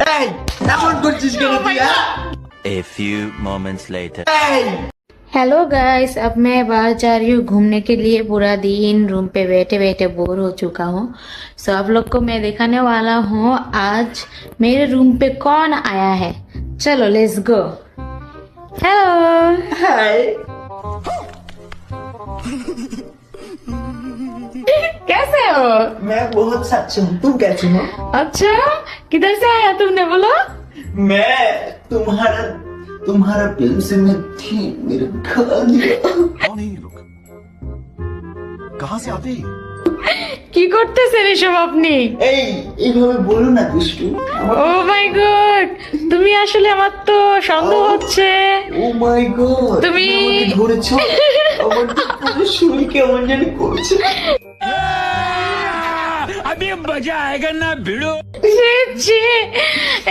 A few moments later. Hello guys, अब मैं बाहर जा रही हूँ घूमने के लिए। पूरा दिन रूम पे बैठे बैठे बोर हो चुका हूँ। सो आप लोग को मैं दिखाने वाला हूँ आज मेरे रूम पे कौन आया है। चलो लेट्स गो। हेलो, हाय। कैसे हो? मैं बहुत सच हूँ, तुम कैसे हो? अच्छा, किधर से आया तुमने बोलो? मैं तुम्हारा प्रेम से मैं थी मेरे घर गया। कौन है ये लोग? कहाँ से आते हैं? কি করতেছেন এসব আপনি? এইভাবে বলো না দুষ্টু। ও মাই গড, তুমি আসলে আমার তো সন্দেহ হচ্ছে। ও মাই গড, তুমি আমাকে ধরেছো? আমার তো পুরো শরীর কেমন জানি করছে। अभी मजा आएगा ना भिड़ो। ছি,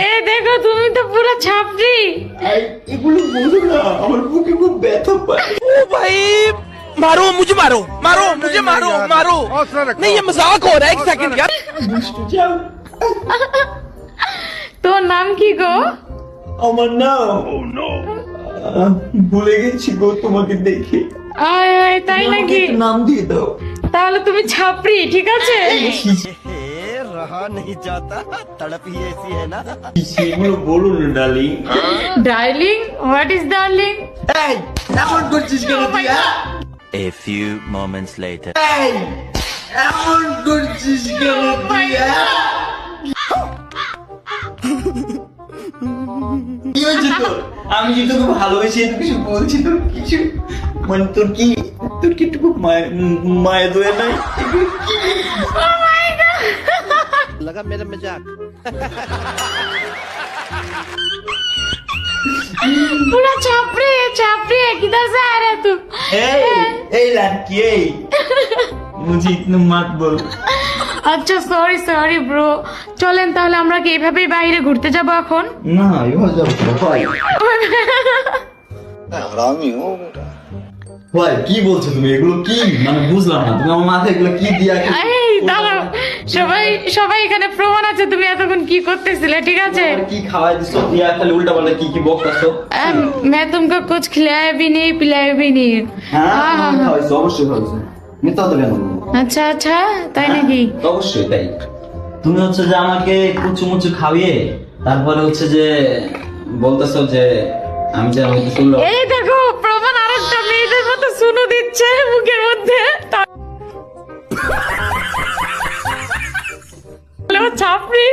এ দেখো তুমি তো পুরো ছাপড়ি। এগুলো বলো না, আমার বুকে খুব ব্যথা পায়। ओ भाई मारो मुझे, मारो मुझे, मारो नहीं ये मजाक हो रहा है। एक सेकंड यार। দুষ্টু যাও। তোর নাম কি গো? আমার নাম ভুলে গেছি গো তোমাকে দেখে। আয় আয়, তাই আমাকে নাকি? একটু নাম দিয়ে দাও। তাহলে তুমি ছাপড়ি, ঠিক আছে? रहा नहीं जाता, तड़प ही ऐसी है ना। সেগুলো বলো না darling. Darling? What is darling? এমন করছিস কেন তুই? A few moments later. এমন করছিস কেন তুই? কি হয়েছে তোর? আমি যে তোকে ভালোবেসে এত কিছু বলছি, তোর কিছু মানে তোর কি একটু মায়া দয়া নাই? लगा मेरा मजाक। पूरा छापड़ी है, छापड़ी है। किधर से आ रहे तू? এই লড়কি, মুঝে ইতনা মত বল। আচ্ছা সরি সরি ব্রো। চলেন তাহলে আমরা কি এভাবেই বাইরে ঘুরতে যাব এখন? না এভাবে যাবো ভাই। ভাই কি বলছো তুমি? এগুলো কি মানে বুঝলাম না। তুমি আমার মাথায় এগুলো কি দিয়া? এই দাঁড়াও, সবাই এখানে প্রমাণ আছে তুমি এতক্ষণ কি করতেছিলে, ঠিক আছে? কি খাওয়াই দিছো দিয়া? খালি উল্টা পাল্টা কি বকতাছো? मैं तुमको कुछ खिलाया भी नहीं पिलाया भी नहीं। হ্যাঁ খাওয়াইছো, অবশ্যই খাওয়াইছো। মিথ্যা তো কেন বলবো? আচ্ছা আচ্ছা, তাই নাকি? অবশ্যই তাই। তুমি হচ্ছে যে আমাকে কুচু মুচু খাইয়ে তারপরে হচ্ছে যে বলতেছো যে আমি যে আমাকে শুনলো। এই দেখো প্রমাণ, আরেকটা মেয়েদের মতো শুনু দিচ্ছে মুখের মধ্যে। ছাপড়ি।